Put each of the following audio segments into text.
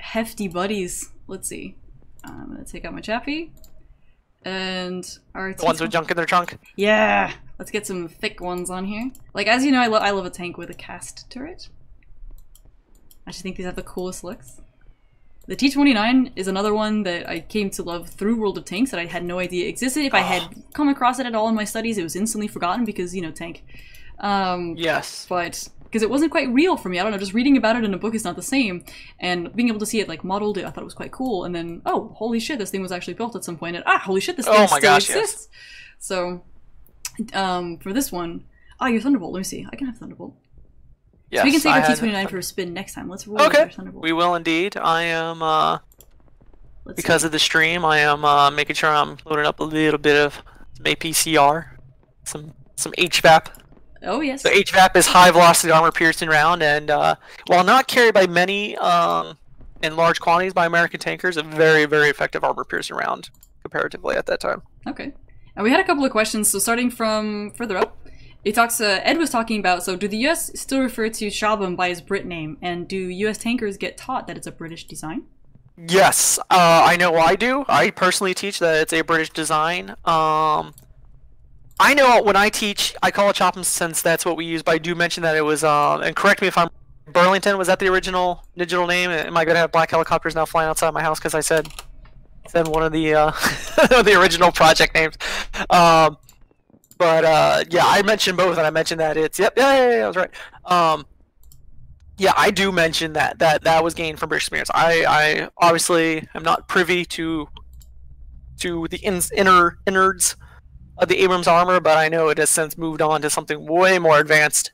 hefty buddies. Let's see. I'm gonna take out my chappy. And our the ones with junk in their trunk? Yeah! Let's get some thick ones on here. Like, as you know, I love a tank with a cast turret. I just think these have the coolest looks. The T29 is another one that I came to love through World of Tanks that I had no idea existed. If I had come across it at all in my studies, it was instantly forgotten because, you know, tank. Yes. But, because it wasn't quite real for me. I don't know, just reading about it in a book is not the same. And being able to see it, like, modeled, I thought it was quite cool. And then, oh, holy shit, this thing was actually built at some point. And, holy shit, this thing still exists! Yes. So, for this one, your Thunderbolt, let me see. I can have Thunderbolt. Yes, so we can save our T29 for a spin next time. Let's roll our Thunderbolt. We will indeed. I am, because of the stream, I am making sure I'm loading up a little bit of some APCR, some HVAP. Oh yes. So HVAP is high velocity armor piercing round, and while not carried by many in large quantities by American tankers, a very, very effective armor piercing round comparatively at that time. Okay. And we had a couple of questions, so starting from further up. It talks, Ed was talking about, so do the US still refer to Shabam by his Brit name, and do US tankers get taught that it's a British design? Yes, I know I do. I personally teach that it's a British design. I know when I teach, I call it Chopham since that's what we use, but I do mention that it was, and correct me if I'm Burlington, was that the original digital name? Am I going to have black helicopters now flying outside my house because I said one of the, the original project names? But yeah, I mentioned both, and I mentioned that it's yeah, I was right. Yeah, I do mention that was gained from British experience. I obviously am not privy to the innards of the Abrams armor, but I know it has since moved on to something way more advanced.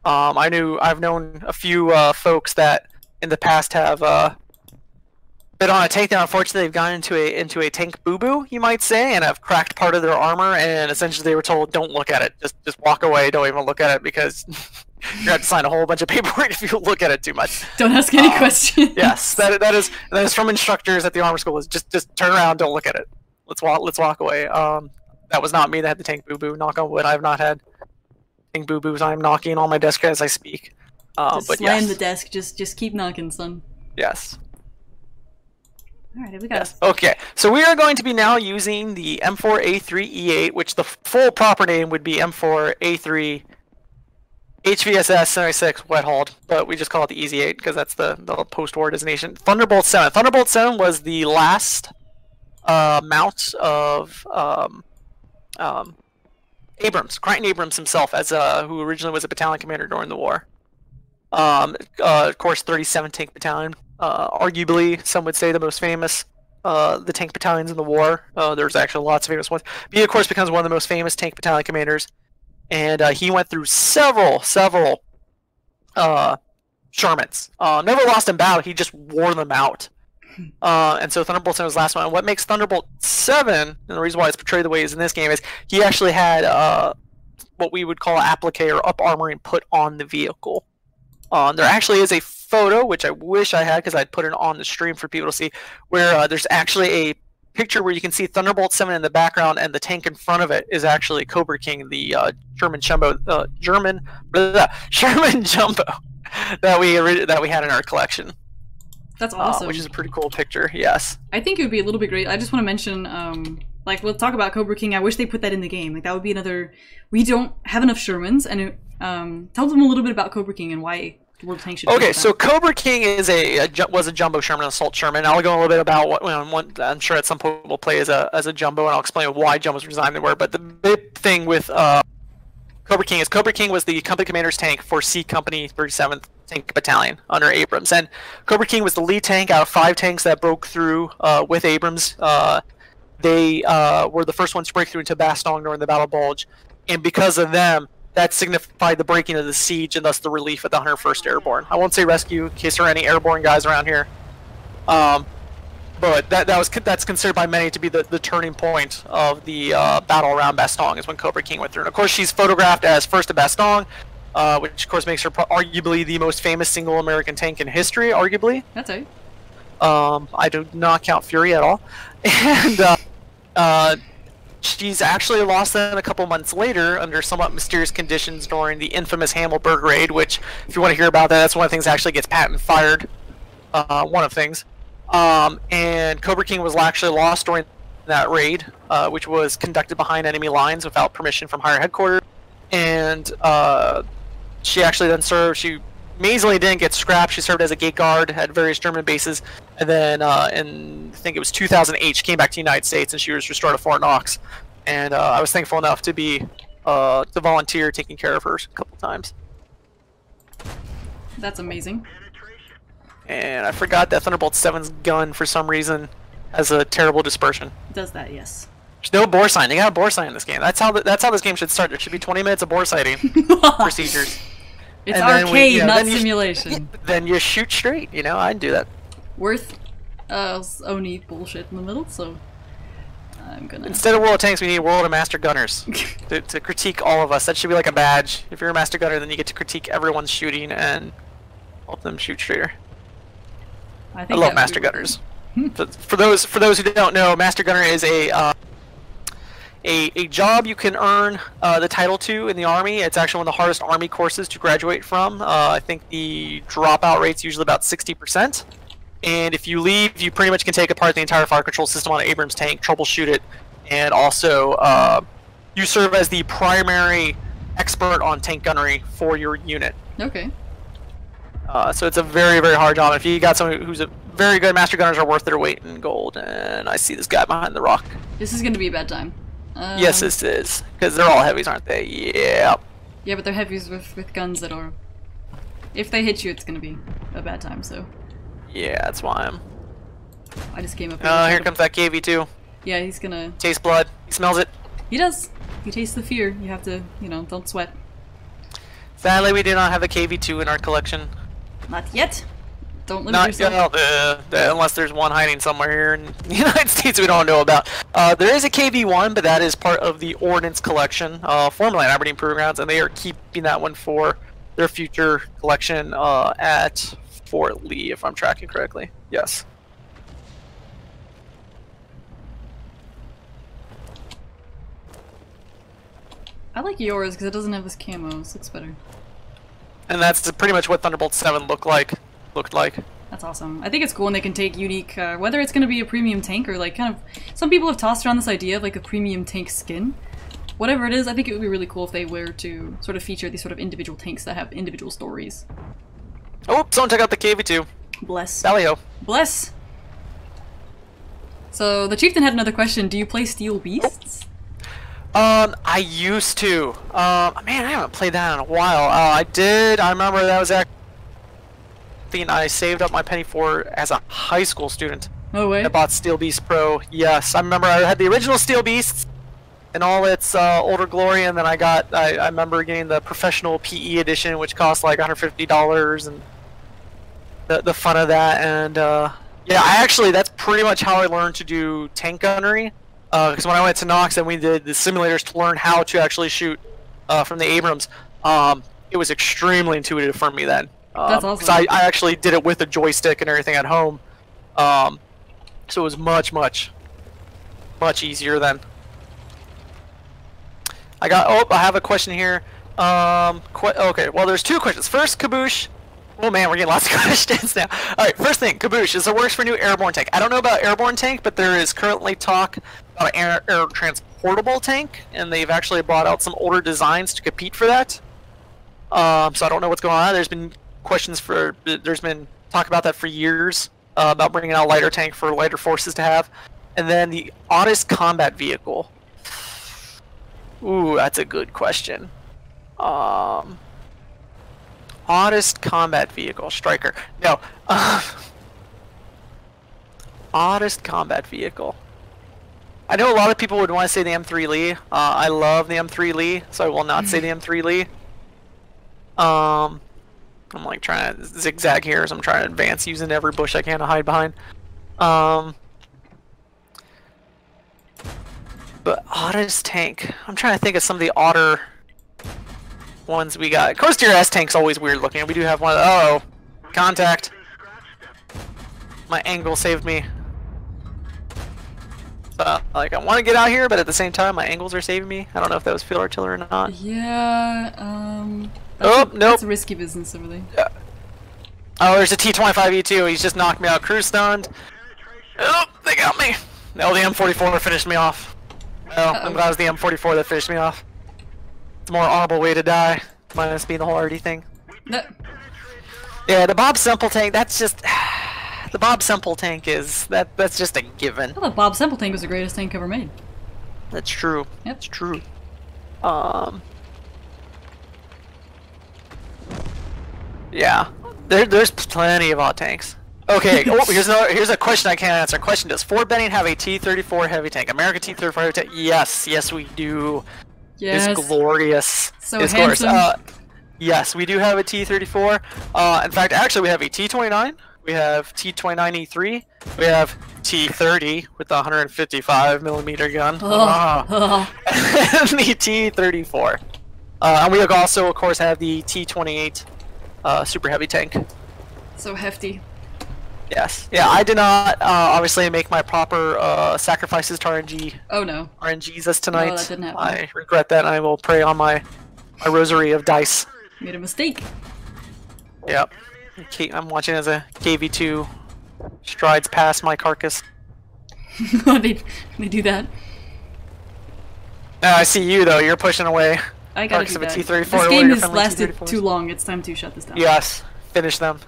I've known a few folks that in the past have been on a tank that unfortunately they've gone into a tank boo-boo, you might say, and have cracked part of their armor, and essentially they were told, don't look at it, just walk away, don't even look at it, because you're going to have to sign a whole bunch of paperwork if you look at it too much. Don't ask any questions. Yes, that is from instructors at the armor school, is just turn around, don't look at it. Let's walk away. That was not me that had the tank boo-boo, knock on wood. I have not had tank boo-boos. I'm knocking on my desk as I speak. Just but slam yes. the desk, just keep knocking, son. Yes. Alright, here we go. Yes. Okay, so we are going to be now using the M4A3E8, which the full proper name would be M4A3 HVSS 76 wet hauled, but we just call it the Easy 8 because that's the post-war designation. Thunderbolt 7. Thunderbolt 7 was the last mount of Abrams, Crichton Abrams himself, as who originally was a battalion commander during the war. Of course, 37 Tank Battalion. Arguably, some would say the most famous, the tank battalions in the war. There's actually lots of famous ones. But he, of course, becomes one of the most famous tank battalion commanders, and he went through several Shermans. Never lost in battle. He just wore them out. And so Thunderbolt 7 was the last one. And what makes Thunderbolt 7, and the reason why it's portrayed the way it is in this game, is he actually had what we would call applique or up armoring put on the vehicle. There actually is a photo, which I wish I had because I'd put it on the stream for people to see, where there's actually a picture where you can see Thunderbolt 7 in the background, and the tank in front of it is actually Cobra King, the Sherman Jumbo that we had in our collection. That's awesome. Which is a pretty cool picture. Yes. I think it would be a little bit great. I just want to mention, like, we'll talk about Cobra King. I wish they put that in the game. Like, that would be another. We don't have enough Shermans, and tell them a little bit about Cobra King and why World Tank should. Okay, so Cobra King is was a jumbo Sherman, assault Sherman. I'll go a little bit about what I'm sure at some point we'll play as a jumbo, and I'll explain why jumbos were designed they were. But the big thing with Cobra King is Cobra King was the company commander's tank for C Company 37th Tank Battalion under Abrams, and Cobra King was the lead tank out of 5 tanks that broke through with Abrams. They were the first ones to break through into Bastogne during the Battle of Bulge, and because of them, that signified the breaking of the siege and thus the relief of the 101st Airborne. I won't say rescue in case there are any airborne guys around here, but that's considered by many to be the turning point of the battle around Bastogne, is when Cobra King went through. And of course, she's photographed as first at Bastogne, which of course makes her arguably the most famous single American tank in history. Arguably, that's right. I do not count Fury at all, and she's actually lost then a couple months later under somewhat mysterious conditions during the infamous Hammelburg raid, which, if you want to hear about that, that's one of the things that actually gets Patton fired. One of the things. And Cobra King was actually lost during that raid, which was conducted behind enemy lines without permission from higher headquarters. And she actually then served. She amazingly didn't get scrapped. She served as a gate guard at various German bases, and then in I think it was 2008, she came back to the United States, and she was restored to Fort Knox. And I was thankful enough to be to volunteer taking care of her a couple times. That's amazing. And I forgot that Thunderbolt 7's gun for some reason has a terrible dispersion. Does that? Yes. There's no bore sight. They got a bore sight in this game. That's how this game should start. There should be 20 minutes of bore sighting procedures. It's arcade, not simulation. Then you shoot straight. You know, I'd do that. Worth Oni bullshit in the middle, so I'm gonna. Instead of World of Tanks, we need World of Master Gunners to critique all of us. That should be like a badge. If you're a Master Gunner, then you get to critique everyone's shooting and help them shoot straighter. I love Master Gunners. For those who don't know, Master Gunner is a job you can earn the title to in the Army. It's actually one of the hardest Army courses to graduate from. I think the dropout rate's usually about 60%. And if you leave, you pretty much can take apart the entire fire control system on an Abrams tank, troubleshoot it, and also you serve as the primary expert on tank gunnery for your unit. Okay. So it's a very, very hard job. If you got someone who's a very good Master Gunners are worth their weight in gold. And I see this guy behind the rock. This is going to be a bad time. Yes, this is. Because they're all heavies, aren't they? Yeah. Yeah, but they're heavies with guns that are... If they hit you, it's going to be a bad time, so... Yeah, that's why I just came up... Oh, here comes that KV-2. Yeah, he's gonna... Taste blood. He smells it. He does. He tastes the fear. You have to, you know, don't sweat. Sadly, we do not have a KV-2 in our collection. Not yet. Don't limit yourself. Unless there's one hiding somewhere here in the United States we don't know about. There is a KV-1, but that is part of the Ordnance Collection, formerly at Aberdeen Proving Grounds, and they are keeping that one for their future collection at Fort Lee, if I'm tracking correctly. Yes. I like yours because it doesn't have this camo. This looks better. And that's pretty much what Thunderbolt 7 looked like. That's awesome. I think it's cool when they can take unique, whether it's going to be a premium tank or like kind of... Some people have tossed around this idea of like a premium tank skin. Whatever it is, I think it would be really cool if they were to sort of feature these sort of individual tanks that have individual stories. Oh, someone took out the KV-2. Bless. Sally-ho. Bless! So, the Chieftain had another question. Do you play Steel Beasts? I used to. Man, I haven't played that in a while. I did. I remember that was actually something I saved up my penny for as a high school student. No way. I bought Steel Beast Pro. Yes, I remember I had the original Steel Beasts in all its older glory, and then I remember getting the professional PE edition, which cost like $150, and the fun of that. And yeah, that's pretty much how I learned to do tank gunnery. Because when I went to NACC and we did the simulators to learn how to actually shoot from the Abrams, it was extremely intuitive for me then. That's awesome. I actually did it with a joystick and everything at home, so it was much easier then. I have a question here. Okay, well there's two questions. First, Kaboosh. Oh man, we're getting lots of questions now. Alright, first thing, Kaboosh, is there works for new airborne tank? I don't know about airborne tank, but there is currently talk about an air transportable tank, and they've actually brought out some older designs to compete for that. So I don't know what's going on. There's been there's been talk about that for years, about bringing out a lighter tank for lighter forces to have. And then the oddest combat vehicle. Ooh, that's a good question. Oddest combat vehicle, Striker. No. Oddest combat vehicle. I know a lot of people would want to say the M3 Lee. I love the M3 Lee, so I will not say the M3 Lee. I'm like trying to zigzag here as I'm trying to advance using every bush I can to hide behind. But oddest tank. I'm trying to think of some of the odder ones we got. Coaster S tank's always weird looking. We do have one. Oh, contact. My angle saved me. Like I want to get out here, but at the same time, my angles are saving me. I don't know if that was field artillery or not. Yeah. Nope. That's a risky business over there. Oh, there's a T-25E2. He's just knocked me out. Crew stunned. Oh, they got me. No, the M44 finished me off. Well, I'm glad it was the M44 that finished me off. It's a more honorable way to die, minus being the whole RD thing. No. Yeah, the Bob Semple tank, that's just... The Bob Semple tank is... That's just a given. I thought Bob Semple tank was the greatest tank ever made. That's true. Yep. It's true. Yeah. There's plenty of odd tanks. Okay, here's a question I can't answer. Question: does Fort Benning have a T-34 heavy tank? American T-34 heavy tank? Yes, we do. Yes. It's glorious. So it's handsome. Glorious. Yes, we do have a T-34. In fact, actually, we have a T-29. We have T-29E3. We have T-30 with the 155mm gun. And the T-34. And we also, of course, have the T-28 super heavy tank. So hefty. Yes. Yeah, I did not obviously make my proper sacrifices to RNG. Oh no. RNGs this tonight. No, that didn't happen. I regret that. I will pray on my rosary of dice. Made a mistake. Yep. I'm watching as a KV2 strides past my carcass. they do that. I see you though. You're pushing away. I gotta do of a that. T-34 This game has lasted T-34s. too long. It's time to shut this down. Yes. Finish them.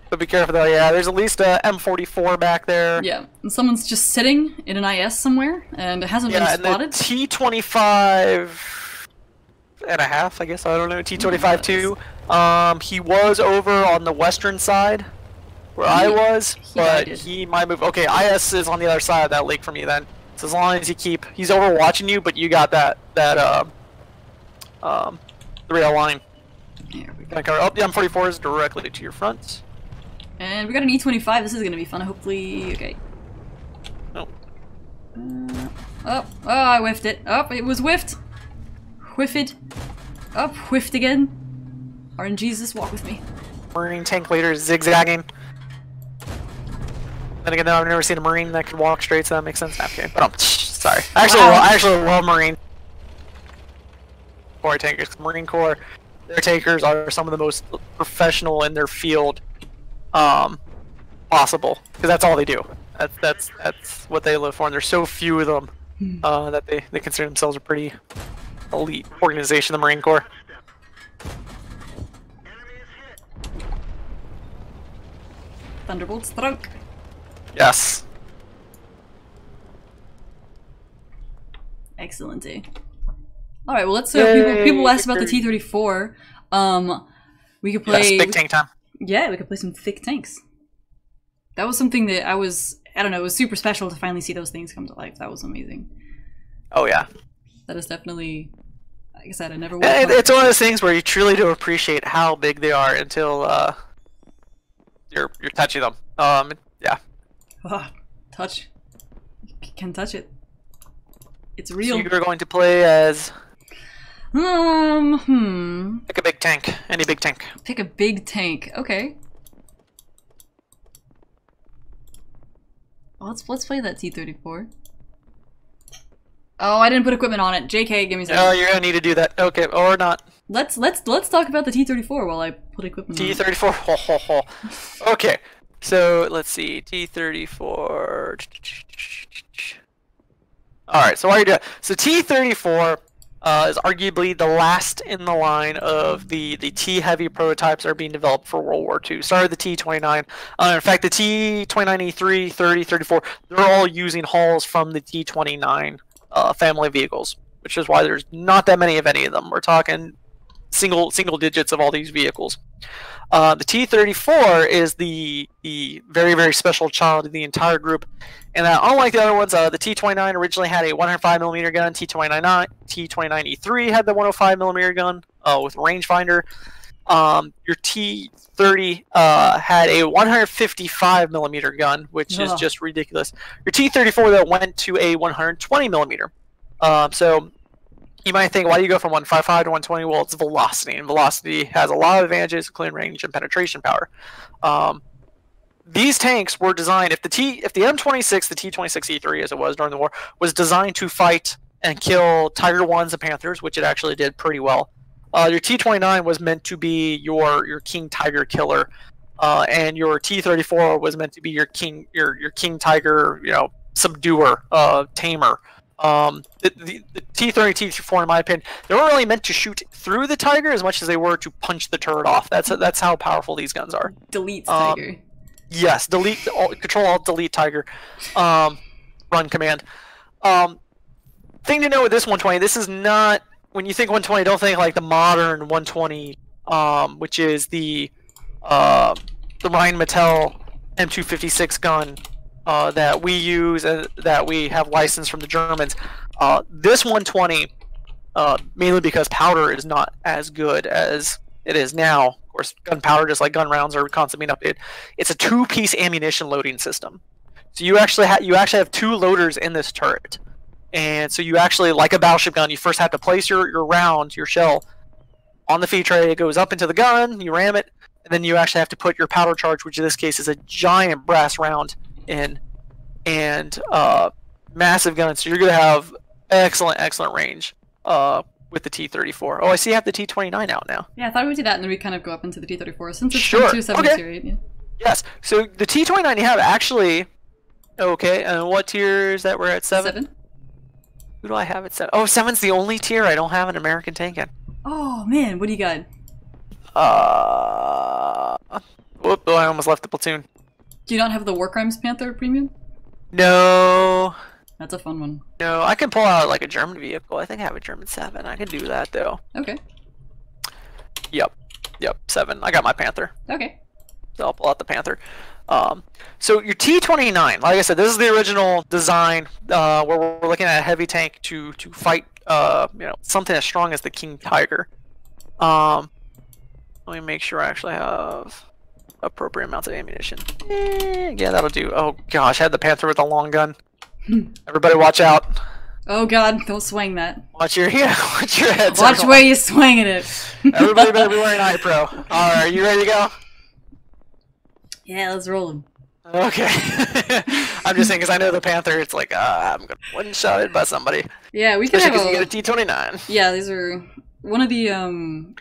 But be careful though. Yeah, there's at least a M44 back there. Yeah, and someone's just sitting in an IS somewhere, and it hasn't been Yeah, and spotted. the T25 and a half, I guess. I don't know. T25 too. He was over on the western side where I was, but he might move. Okay, IS is on the other side of that lake from you then. So as long as you he's over watching you, but you got the rail line. Here we go. Oh, the M44 is directly to your front. And we got an E25. This is gonna be fun. Hopefully, okay. Oh. Oh, I whiffed it. Oh, it was whiffed. Whiffed. Oh, whiffed again. RNGesus, walk with me. Marine tank leader is zigzagging. Then again, I've never seen a Marine that could walk straight, so that makes sense. Okay, but sorry. I actually love Marine Corps tankers. Marine Corps, their tankers are some of the most professional in their field possible, because that's all they do. That's what they live for, and there's so few of them that they consider themselves a pretty elite organization, the Marine Corps. Thunderbolts throat. Yes. Excellent. Alright, well let's people asked about the T-34. We could play big tank time. Yeah, we could play some thick tanks. That was something that I don't know, it was super special to finally see those things come to life. That was amazing. Oh yeah. That is definitely, like I said, I never it's one of those things where you truly do appreciate how big they are until you're touching them. Yeah. Oh, touch. You can touch it. It's real. So you're going to play as pick a big tank. Any big tank. Pick a big tank. Okay. Well, let's play that T-34. Oh, I didn't put equipment on it. JK, give me some. Oh, you're gonna need to do that. Okay, or not. Let's talk about the T-34 while I put equipment on it. T-34. Ho ho ho. Okay. So let's see. T-34. Alright, so what are you doing? So T-34 is arguably the last in the line of the T-heavy prototypes that are being developed for World War II. Started the T-29. In fact, the T-29E3, 30, 34, they're all using hulls from the T-29 family vehicles, which is why there's not that many of any of them. We're talking single digits of all these vehicles. The T-34 is the very, very special child of the entire group, and unlike the other ones, the T-29 originally had a 105mm gun. T-29E3 had the 105mm gun with rangefinder. Your T-30 had a 155mm gun, which is just ridiculous. Your T-34 though went to a 120mm. So you might think, why do you go from 155 to 120? Well, it's velocity, and velocity has a lot of advantages, including range and penetration power. These tanks were designed, if the M26, the T-26E3 as it was during the war, was designed to fight and kill Tiger 1s and Panthers, which it actually did pretty well. Your T-29 was meant to be your King Tiger killer, and your T-34 was meant to be your king tiger, subduer, tamer. The T-30, T-34, in my opinion, they weren't really meant to shoot through the tiger as much as they were to punch the turret off. That's how powerful these guns are. Delete tiger. Yes, delete, control alt delete tiger, run command. Thing to know with this 120, this is not, when you think 120, don't think like the modern 120, which is the Rheinmetall M256 gun that we use and that we have licensed from the Germans. This 120, mainly because powder is not as good as it is now. Of course, gunpowder, just like gun rounds, are constantly being updated. It's a two-piece ammunition loading system. So you actually have two loaders in this turret, and so you actually, like a battleship gun, you first have to place your round, your shell, on the feed tray. It goes up into the gun, you ram it, and then you actually have to put your powder charge, which in this case is a giant brass round, in, and massive guns. So you're going to have excellent range with the T-34. Oh, I see you have the T-29 out now. Yeah, I thought we would do that, and then we kind of go up into the T-34 since it's sure. 270 Okay. tier 8. Yeah. Yes. So the T-29 you have actually. Okay, and what tier is that? We're at 7? 7. Who do I have at 7? Oh, 7's the only tier I don't have an American tank in. Oh man, what do you got? Whoop! Oh, I almost left the platoon. Do you not have the War Crimes Panther Premium? No. That's a fun one. No, I can pull out like a German vehicle. I think I have a German 7. I can do that though. Okay. Yep, 7. I got my Panther. Okay. So I'll pull out the Panther. So your T-29, like I said, this is the original design where we're looking at a heavy tank to fight something as strong as the King Tiger. Let me make sure I actually have appropriate amounts of ammunition. Yeah, that'll do. Oh gosh, I had the Panther with a long gun. Everybody watch out. Oh god, don't swing that. Watch your head. Watch where you're swinging it. Everybody better be wearing eye pro. Alright, you ready to go? Yeah, let's roll him. Okay. I'm just saying because I know the Panther, it's like, I'm going to one-shotted by somebody. Yeah, we could Especially have because you get a T-29. Yeah, these are one of the,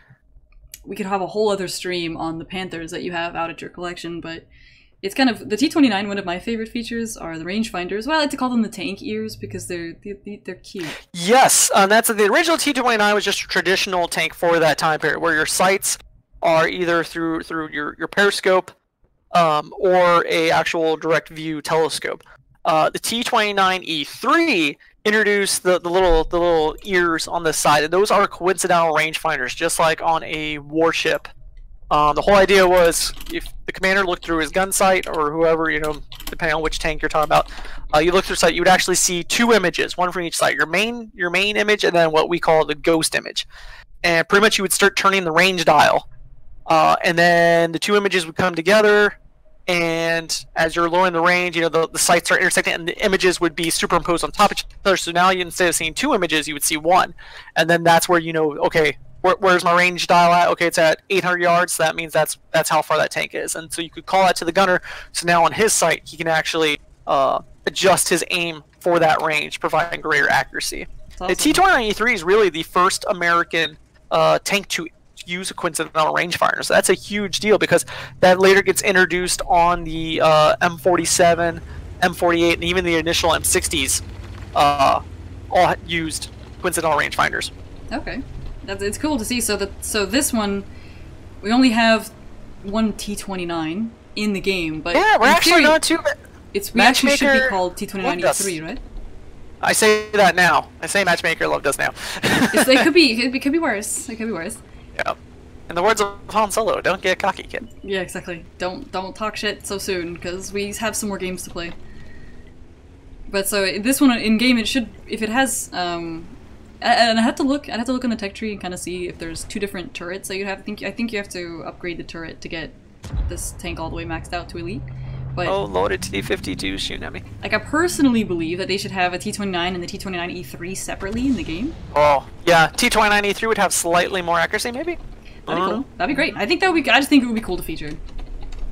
we could have a whole other stream on the Panthers that you have out at your collection, but it's kind of, the T-29, one of my favorite features are the rangefinders. Well, I like to call them the tank ears because they're cute. Yes, that's the original T-29 was just a traditional tank for that time period, where your sights are either through your periscope, or a actual direct view telescope. The T-29E3 introduced the little ears on the side, and those are coincidental rangefinders, just like on a warship. The whole idea was if the commander looked through his gun sight, or whoever, depending on which tank you're talking about, you look through sight, you would actually see two images, one from each side, your main image, and then what we call the ghost image. And pretty much you would start turning the range dial, and then the two images would come together. And as you're lowering the range, the sights are intersecting, and the images would be superimposed on top of each other. So now instead of seeing two images, you would see one, and then that's where okay, where's my range dial at? Okay, it's at 800 yards. So that means that's how far that tank is, and so you could call that to the gunner. So now on his sight, he can actually adjust his aim for that range, providing greater accuracy. Awesome. The T-29E3 is really the first American tank to use a coincidental rangefinder. So that's a huge deal because that later gets introduced on the M47, M48, and even the initial M60s all used coincidental rangefinders. Okay. It's cool to see. So this one, we only have one T-29 in the game, but yeah, we're actually not too bad. We actually should be called T-29E3, right? I say that now. I say Matchmaker loved us now. It could be worse. It could be worse. Yeah. In the words of Han Solo, don't get cocky, kid. Yeah, exactly. Don't talk shit so soon, because we have some more games to play. But so this one in game, it should, if it has, and I'd have to look in the tech tree and kind of see if there's two different turrets that you have. I think you have to upgrade the turret to get this tank all the way maxed out to elite. But oh, loaded T-52 shooting at me. Like, I personally believe that they should have a T-29 and the T-29E3 separately in the game. Oh, yeah. T-29E3 would have slightly more accuracy, maybe? That'd be cool. That'd be great. I just think it would be cool to feature.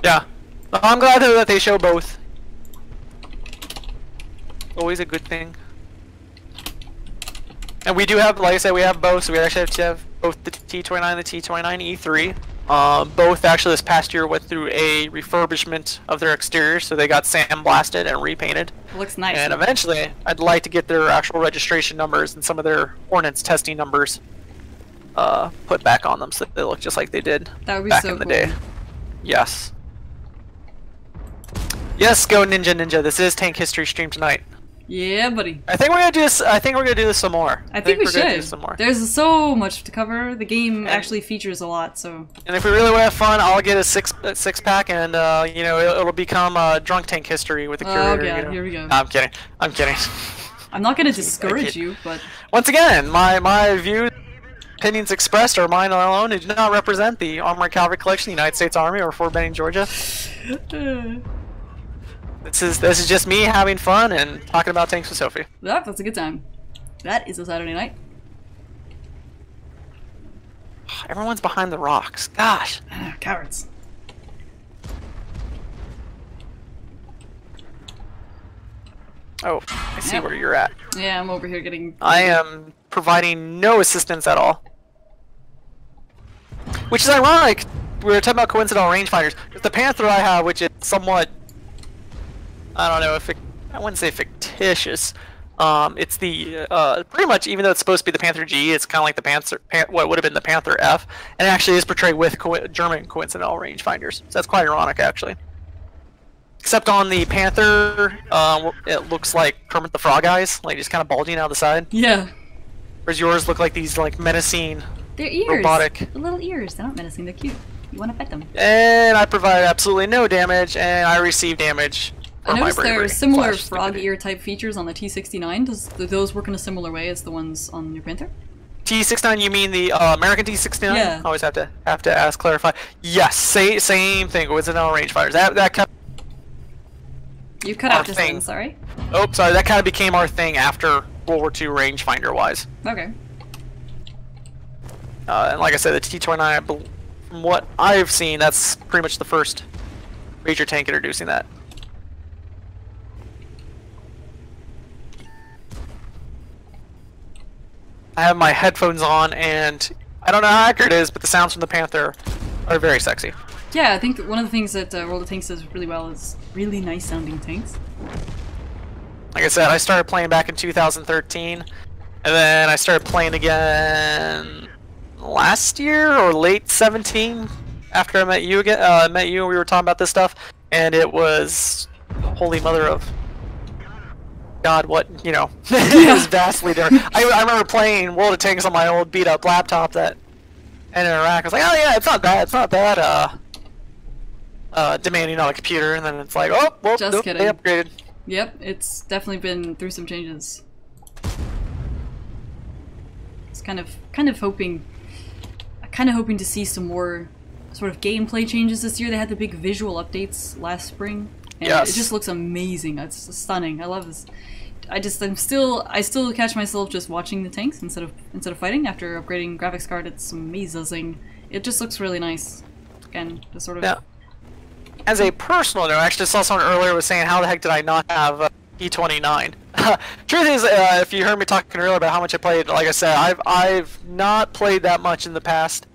Yeah. I'm glad that they show both. Always a good thing. And we do have, like I said, we have both, so we actually have to have both the T-29 and the T-29E3. Both actually this past year went through a refurbishment of their exterior, so they got sandblasted and repainted. It looks nice. And eventually, I'd like to get their actual registration numbers and some of their ordnance testing numbers put back on them, so they look just like they did back in the day. Yes. Yes, go Ninja. This is Tank History Stream tonight. Yeah, buddy. I think we're gonna do this. I think we're gonna do this some more. I think we should. Do some more. There's so much to cover. The game actually features a lot, so. And if we really want to have fun, I'll get a six pack, and you know, it'll become drunk tank history with the curator. Oh yeah, you know? Here we go. No, I'm kidding. I'm kidding. I'm not gonna discourage you, but. Once again, my views, opinions expressed are mine alone. It do not represent the Armored Cavalry Collection, the United States Army, or Fort Benning, Georgia. This is just me having fun and talking about tanks with Sophie. Yep, that's a good time. That is a Saturday night. Everyone's behind the rocks. Gosh. Cowards. Oh, I see where you're at. Yeah, I'm over here getting... I am providing no assistance at all. Which is ironic. We were talking about coincidental rangefinders. The Panther I have, which is somewhat... I don't know if I wouldn't say fictitious. It's the pretty much, even though it's supposed to be the Panther G, it's kind of like the Panther, what would have been the Panther F, and it actually is portrayed with German coincidental rangefinders. So that's quite ironic, actually. Except on the Panther, it looks like Kermit the Frog eyes, like just kind of bulging out the side. Yeah. Whereas yours look like these like menacing, they're ears. Robotic. The little ears. They're not menacing. They're cute. You want to pet them. And I provide absolutely no damage, and I receive damage. I noticed there are similar frog ear type features do those work in a similar way as the ones on your Panther? T-69, you mean the American T-69? Yeah. Always have to ask, clarify. Yes, same thing with the rangefinders. That cut. You cut out just then, sorry. Oh, sorry. That kind of became our thing after World War II rangefinder wise. Okay. And like I said, the T-29, from what I've seen, that's pretty much the first major tank introducing that. I have my headphones on, and I don't know how accurate it is, but the sounds from the Panther are very sexy. Yeah, I think one of the things that World of Tanks does really well is really nice sounding tanks. Like I said, I started playing back in 2013, and then I started playing again last year or late 17 after I met you again. We were talking about this stuff, and it was holy mother of God, what, you know, it was vastly different. I remember playing World of Tanks on my old beat-up laptop that ended in Iraq. I was like, oh yeah, it's not that demanding on a computer, and then it's like, oh, well, just nope, kidding. They upgraded. Yep, it's definitely been through some changes. It's kind of hoping to see some more sort of gameplay changes this year. They had the big visual updates last spring, and it just looks amazing. It's stunning. I love this. I still catch myself just watching the tanks instead of fighting. After upgrading graphics card, it's amazing. It just looks really nice. Again, the sort of. Yeah. As a personal note, I actually saw someone earlier was saying, how the heck did I not have T29? Truth is, if you heard me talking earlier about how much I played, like I said, I've not played that much in the past.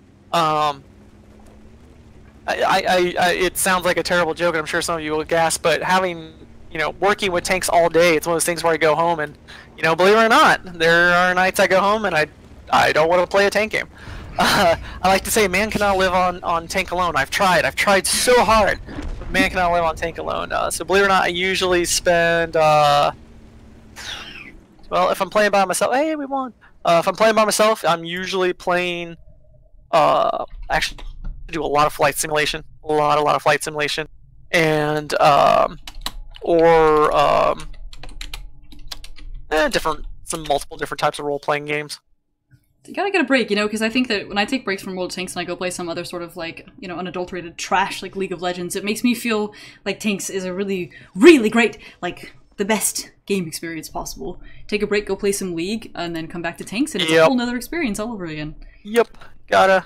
It sounds like a terrible joke, and I'm sure some of you will gasp, but working with tanks all day, it's one of those things where I go home and, believe it or not, there are nights I go home and I don't want to play a tank game. I like to say, man cannot live on tank alone. I've tried so hard, but man cannot live on tank alone. So believe it or not, I usually spend, well, if I'm playing by myself, hey, we won. If I'm playing by myself, I'm usually playing, actually do a lot of flight simulation, a lot of flight simulation, and, multiple different types of role-playing games. You gotta get a break, because I think that when I take breaks from World of Tanks and I go play some other sort of, unadulterated trash like League of Legends, it makes me feel like Tanks is a really, really great, the best game experience possible. Take a break, go play some League, and then come back to Tanks, and it's a whole nother experience all over again. Yep, gotta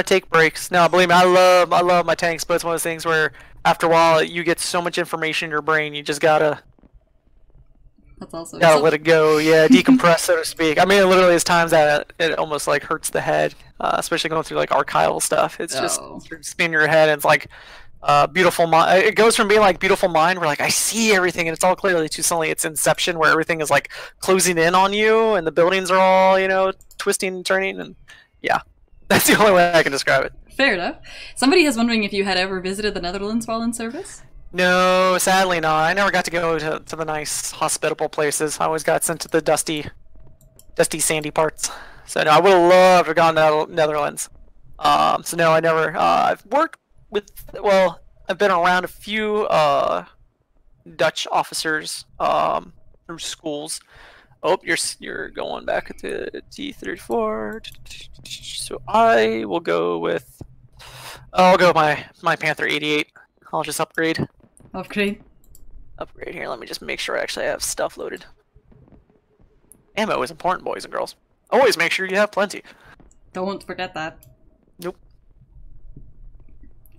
take breaks. No, believe me, I love my tanks, but it's one of those things where after a while you get so much information in your brain, you just gotta That's awesome. Gotta let it go, yeah, decompress, so to speak. I mean, it literally is times that it almost like hurts the head, especially going through like archival stuff. It's just spin your head, and it's like beautiful mind. It goes from being like beautiful mind, where like I see everything and it's all clearly, to suddenly it's Inception, where everything is like closing in on you and the buildings are all, you know, twisting and turning, and yeah, that's the only way I can describe it. Fair enough. Somebody is wondering if you had ever visited the Netherlands while in service. No, sadly not. I never got to go to the nice, hospitable places. I always got sent to the dusty, sandy parts. So no, I would have loved to have gone to the Netherlands. So no, I never. I've worked with, well, I've been around a few Dutch officers through schools. Oh, you're going back to T-34. So I will go with. I'll go with my Panther 88. I'll just upgrade. Upgrade here. Let me just make sure I actually have stuff loaded. Ammo is important, boys and girls. Always make sure you have plenty. Don't forget that. Nope.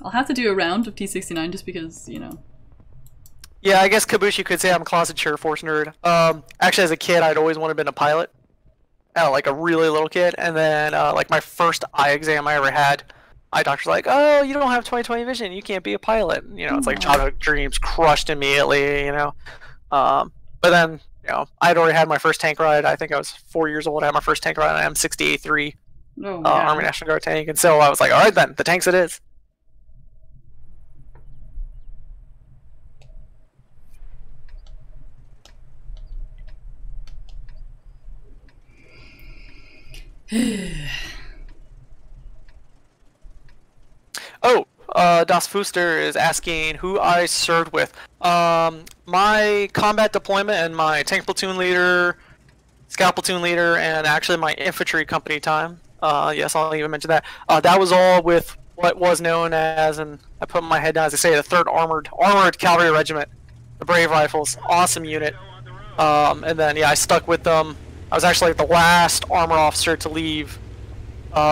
I'll have to do a round of T-69 just because, you know. Yeah, I guess Caboose, you could say I'm a closet Air Force nerd. Actually, as a kid, I'd always wanted to be a pilot. Like a really little kid, and then like my first eye exam I ever had. Eye doctor's like, oh, you don't have 20/20 vision, you can't be a pilot. You know, it's like childhood dreams crushed immediately, you know. But then, you know, I'd already had my first tank ride. I think I was 4 years old. I had my first tank ride on M60A3 Army National Guard tank. And so I was like, all right then, the tanks it is. Oh, Das Fuster is asking who I served with. My combat deployment and my tank platoon leader, scout platoon leader, and actually my infantry company time. Yes, I'll even mention that. That was all with what was known as, and I put my head down as I say, the 3rd Armored Cavalry Regiment, the Brave Rifles. Awesome unit. And then, yeah, I stuck with them. I was actually the last armor officer to leave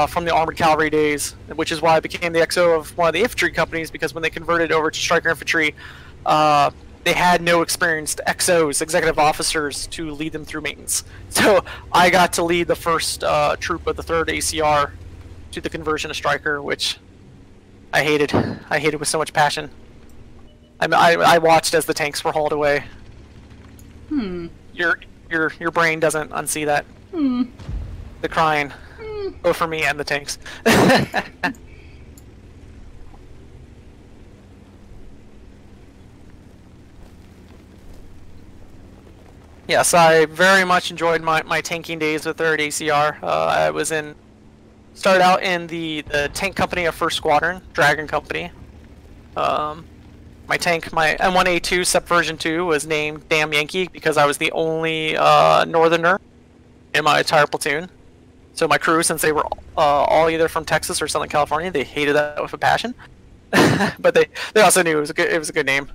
from the Armored Cavalry days, which is why I became the XO of one of the infantry companies, because when they converted over to Striker Infantry, they had no experienced XOs, executive officers, to lead them through maintenance. So I got to lead the first troop of the 3rd ACR to the conversion to Striker, which I hated. I hated with so much passion. I watched as the tanks were hauled away. Your brain doesn't unsee that. The crying. Both for me and the tanks. Yes, I very much enjoyed my tanking days with 3rd ACR. I was started out in the tank company of 1st Squadron, Dragon Company. My tank, my M1A2 Subversion 2, was named Damn Yankee because I was the only Northerner in my entire platoon. So my crew, since they were all either from Texas or Southern California, they hated that with a passion. But they also knew it was a good name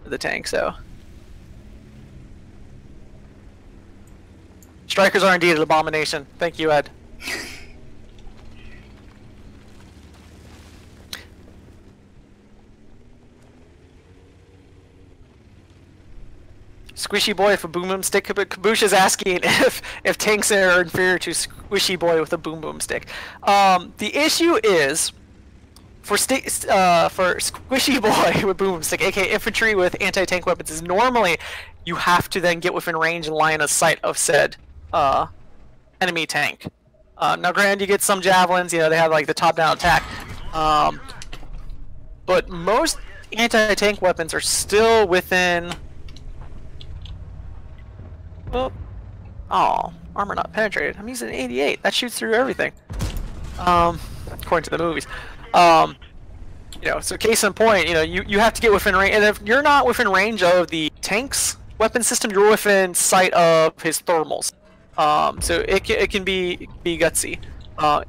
for the tank. So Strikers are indeed an abomination. Thank you, Ed. Squishy boy with a boom boom stick. Kabush is asking if tanks are inferior to Squishy boy with a boom boom stick. The issue is for Squishy boy with boom boom stick, aka infantry with anti-tank weapons, is normally you have to then get within range and line of sight of said enemy tank. Now, granted, you get some javelins. You know, they have like the top-down attack, but most anti-tank weapons are still within. Oh, armor not penetrated. I'm using an 88. That shoots through everything. According to the movies. You know, so case in point, you know, you have to get within range, and if you're not within range of the tank's weapon system, you're within sight of his thermals. So it can be gutsy.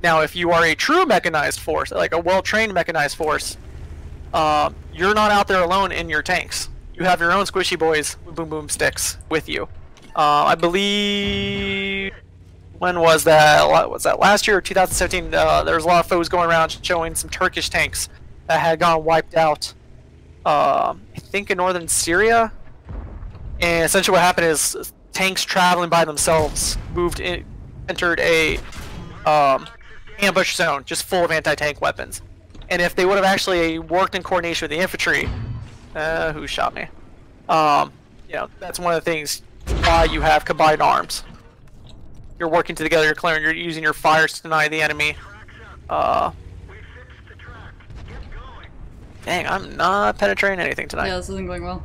Now, if you are a true mechanized force, like a well-trained mechanized force, you're not out there alone in your tanks. You have your own squishy boys with boom boom sticks with you. I believe, when was that? Was that last year or 2017? There was a lot of photos going around showing some Turkish tanks that had gone wiped out. I think in northern Syria, And essentially what happened is tanks traveling by themselves entered a ambush zone just full of anti-tank weapons. And if they would have actually worked in coordination with the infantry, who shot me? You know, that's one of the things why you have combined arms. You're working together, you're clearing, you're using your fires to deny the enemy. Dang, I'm not penetrating anything tonight. Yeah, this isn't going well.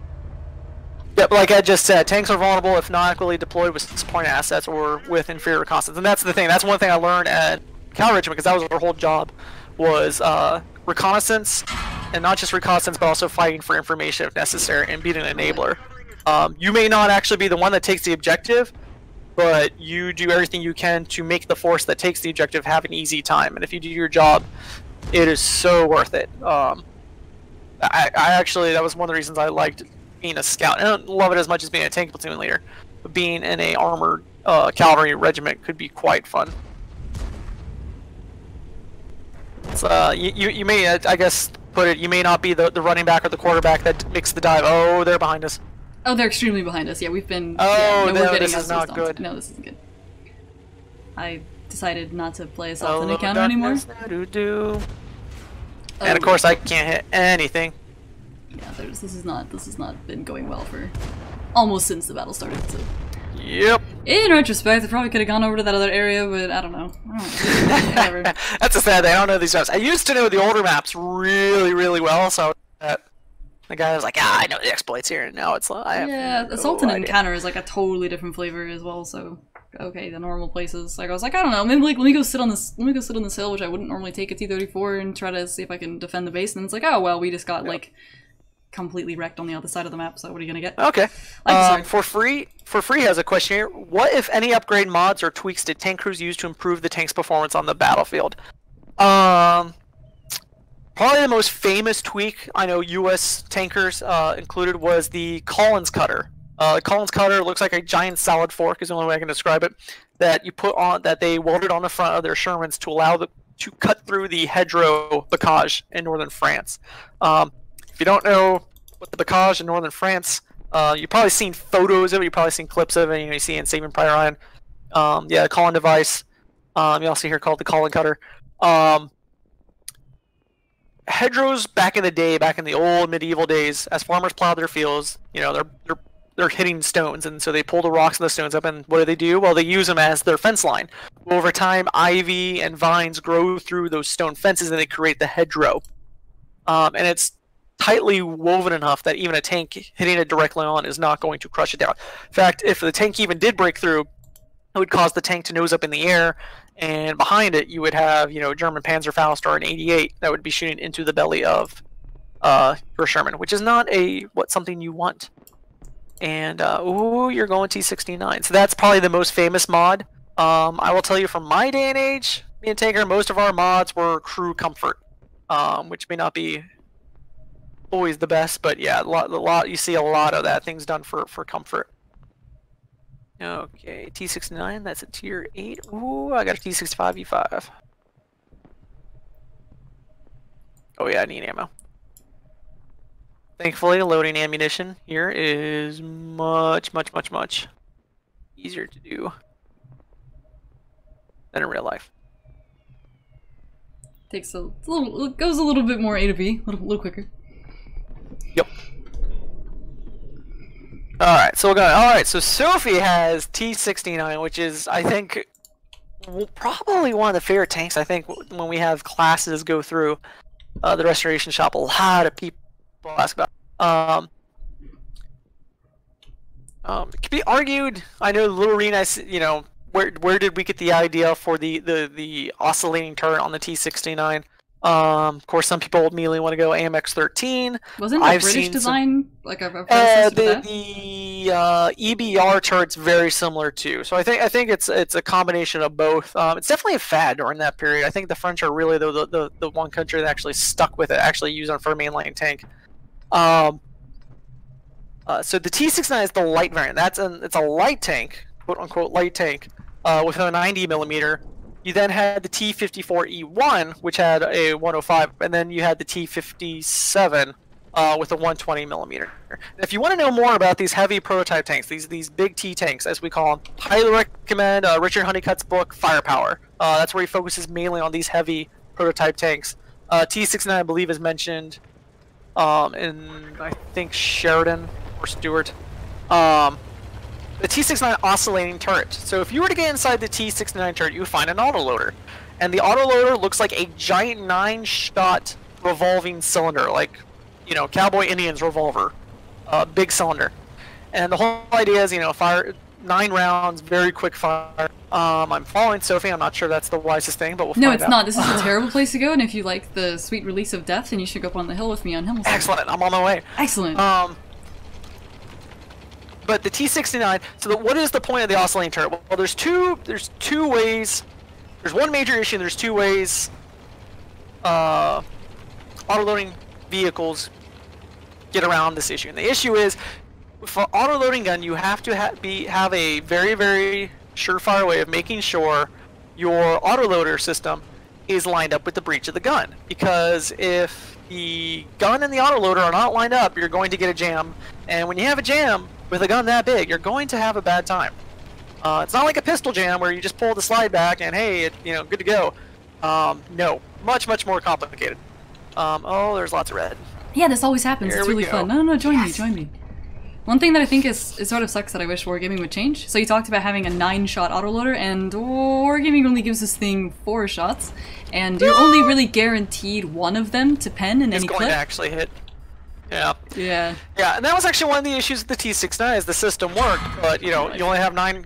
Yep, like I just said, tanks are vulnerable if not equally deployed with supporting assets or with inferior reconnaissance. And that's the thing, that's one thing I learned at Cavalry Regiment, because that was our whole job, was reconnaissance, and not just reconnaissance, but also fighting for information if necessary, and being an enabler. You may not actually be the one that takes the objective, but you do everything you can to make the force that takes the objective have an easy time. And if you do your job, it is so worth it. I actually, that was one of the reasons I liked being a scout. I don't love it as much as being a tank platoon leader, but being in a armored cavalry regiment could be quite fun. So, you may, I guess, put it, you may not be the running back or the quarterback that makes the dive. Oh, they're behind us. Oh, they're extremely behind us. Yeah, we've been. Oh, yeah, no, we're getting this is not good. No, this isn't good. I decided not to play Assault Encounter anymore. And of course, I can't hit anything. Yeah, this has not been going well for almost since the battle started. So. Yep. In retrospect, I probably could have gone over to that other area, but I don't know. Whatever. That's a sad thing. I don't know these maps. I used to know the older maps really, really well, so the guy was like, I know the exploits here, and now it's like, I have no Assault and Encounter is like a totally different flavor as well, so okay, the normal places. Like I was like, I don't know, maybe like let me go sit on this hill, which I wouldn't normally take a T-34 and try to see if I can defend the base, and it's like, oh well, we just got like completely wrecked on the other side of the map, so what are you gonna get? Okay. For free has a question here. What, if any, upgrade mods or tweaks did tank crews use to improve the tank's performance on the battlefield? Probably the most famous tweak I know U.S. tankers included was the Collins cutter. The Collins cutter looks like a giant salad fork, is the only way I can describe it, that you put on, that they welded on the front of their Shermans to allow them to cut through the hedgerow bocage in northern France. If you don't know what the bocage in northern France, you've probably seen photos of it, you've probably seen clips of it, you see it in Saving Private Ryan. Yeah, the Collin device. You also hear called the Collin cutter. Hedgerows back in the day, back in the old medieval days, as farmers plowed their fields, you know, they're hitting stones, and so they pull the rocks and the stones up, and what do? Well, they use them as their fence line. Over time, ivy and vines grow through those stone fences, and they create the hedgerow. And it's tightly woven enough that even a tank hitting it directly on is not going to crush it down. In fact, if the tank even did break through, it would cause the tank to nose up in the air, and behind it you would have, you know, German Panzerfaust and 88 that would be shooting into the belly of your Sherman, which is not something you want. And ooh, you're going T-69. So that's probably the most famous mod. I will tell you, from my day and age, me and Tanker, most of our mods were crew comfort, which may not be always the best, but yeah, a lot you see a lot of that things done for comfort. Okay, T-69, that's a tier 8. Ooh, I got a T-65 E5. Oh yeah, I need ammo. Thankfully, loading ammunition here is much easier to do than in real life. It goes a little bit more A to B, a little quicker. Yep. Alright, so we're going. Alright, so Sophie has T-69, which is, I think, probably one of the favorite tanks. I think when we have classes go through the restoration shop, a lot of people ask about. It can be argued. I know Little Arena, you know, where did we get the idea for the oscillating turret on the T-69? Of course, some people immediately want to go AMX-13. Wasn't it a British design, like a predecessor to that? The EBR turret's very similar too. So I think it's a combination of both. It's definitely a fad during that period. I think the French are really the one country that actually stuck with it, actually used it for a mainline tank. So the T-69 is the light variant. It's a light tank, quote unquote light tank, with a 90mm. You then had the T-54E1, which had a 105, and then you had the T-57, with a 120 millimeter. If you want to know more about these heavy prototype tanks, these big T tanks as we call them, highly recommend Richard Honeycutt's book Firepower. That's where he focuses mainly on these heavy prototype tanks. T-69 I believe is mentioned in I think Sheridan or Stewart. The T-69 oscillating turret. So if you were to get inside the T-69 turret, you would find an autoloader. And the autoloader looks like a giant 9-shot revolving cylinder, like, you know, Cowboy Indian's revolver. Big cylinder. And the whole idea is, you know, fire 9 rounds, very quick fire. I'm following Sophie, I'm not sure that's the wisest thing, but we'll find out. No, it's not. This is a terrible place to go, and if you like the sweet release of death, then you should go up on the hill with me on Himmelsdale. Excellent, I'm on my way. Excellent. But the T-69, so what is the point of the oscillating turret? Well, there's two ways. There's one major issue, and there's 2 ways autoloading vehicles get around this issue. And the issue is, for an autoloading gun, you have to have a very, very surefire way of making sure your autoloader system is lined up with the breech of the gun. Because if the gun and the autoloader are not lined up, you're going to get a jam. And when you have a jam with a gun that big, you're going to have a bad time. It's not like a pistol jam where you just pull the slide back and hey, you know, good to go. No, much more complicated. Oh, there's lots of red. Yeah, this always happens. It's really fun. No, join me. One thing that I think is sort of sucks that I wish Wargaming would change. So you talked about having a 9-shot autoloader, and Wargaming only gives this thing 4 shots, and you're only really guaranteed one of them to pen in any clip. It's going to actually hit. Yeah. Yeah. Yeah, and that was actually one of the issues with the T-69 is the system worked, but you know, you only have nine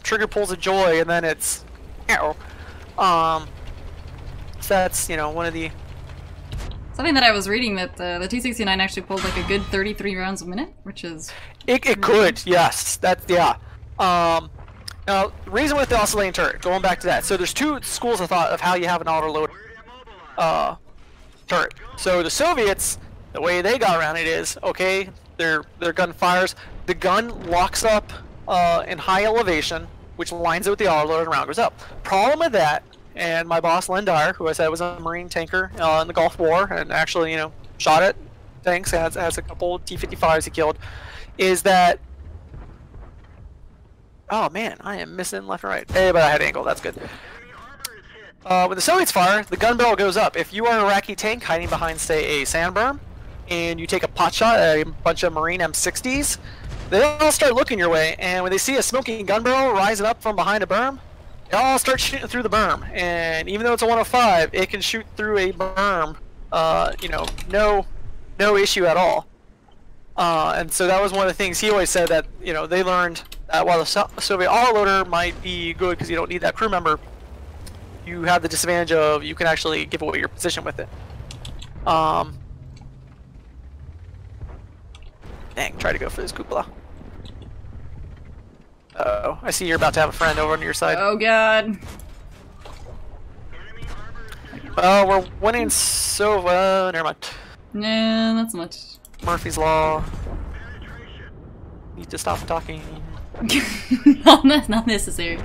trigger pulls of joy, and then it's, you know, so that's, you know, one of the. Something that I was reading that the T-69 actually pulled like a good 33 rounds a minute, which is. It could, yes. That's yeah. Now, the reason with the oscillating turret, going back to that, so there's 2 schools of thought of how you have an autoloader turret. So the Soviets, the way they got around it is, okay, their gun fires, the gun locks up in high elevation, which lines it with the autoloader and the round goes up. Problem with that, and my boss Len Dyer, who I said was a Marine tanker in the Gulf War and actually, you know, shot at tanks, has a couple T-55s he killed, is that. Oh man, I am missing left and right. Hey, but I had angle, that's good. When the Soviets fire, the gun barrel goes up. If you are an Iraqi tank hiding behind, say, a sand berm, and you take a pot shot at a bunch of Marine M60s, they all start looking your way, and when they see a smoking gun barrel rising up from behind a berm, they all start shooting through the berm. And even though it's a 105, it can shoot through a berm, you know, no issue at all. And so that was one of the things he always said, that, you know, they learned that while the Soviet autoloader might be good because you don't need that crew member, you have the disadvantage of you can actually give away your position with it. Dang, try to go for this cupola. Uh-oh, I see you're about to have a friend over on your side. Oh god. Well, we're winning so never mind. Nah, not so much. Murphy's Law. Need to stop talking. No, that's not necessary.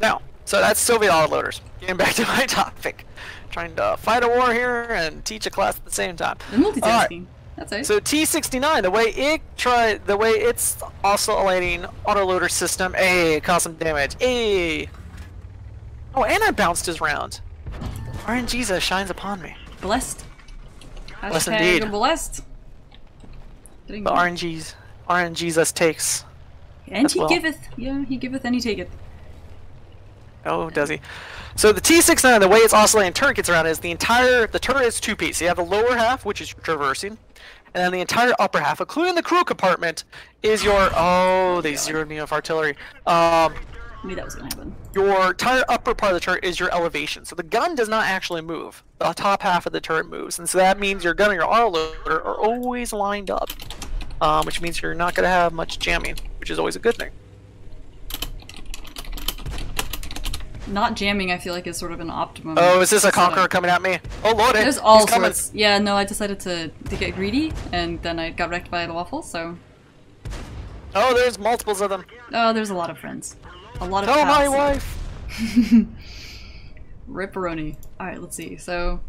Now, so that's Soviet autoloaders. Getting back to my topic. Trying to fight a war here and teach a class at the same time. The multitasking. That's right. So T-69, the way its oscillating autoloader system, caused some damage. Oh, and I bounced his round. RNGesus shines upon me. Blessed. Blessed indeed. Blessed. The RNGesus takes. And he giveth. Yeah, he giveth and he taketh. Oh, does he? So the T-69, the way its oscillating turret gets around is the turret is 2-piece. You have the lower half, which is traversing, and then the entire upper half, including the crew compartment, is your. Oh, they zeroed me off artillery. Knew that was gonna happen. Your entire upper part of the turret is your elevation. So the gun does not actually move. The top half of the turret moves, and so that means your gun and your autoloader are always lined up, which means you're not gonna have much jamming, which is always a good thing. Not jamming, I feel like, is sort of an optimum. Oh, is this a Conqueror coming at me? Oh, load it! There's all sorts. Yeah, no, I decided to get greedy, and then I got wrecked by the waffle, so. Oh, there's multiples of them. Oh, there's a lot of friends. A lot of Tell pals. my wife! Ripperoni. Alright, let's see. So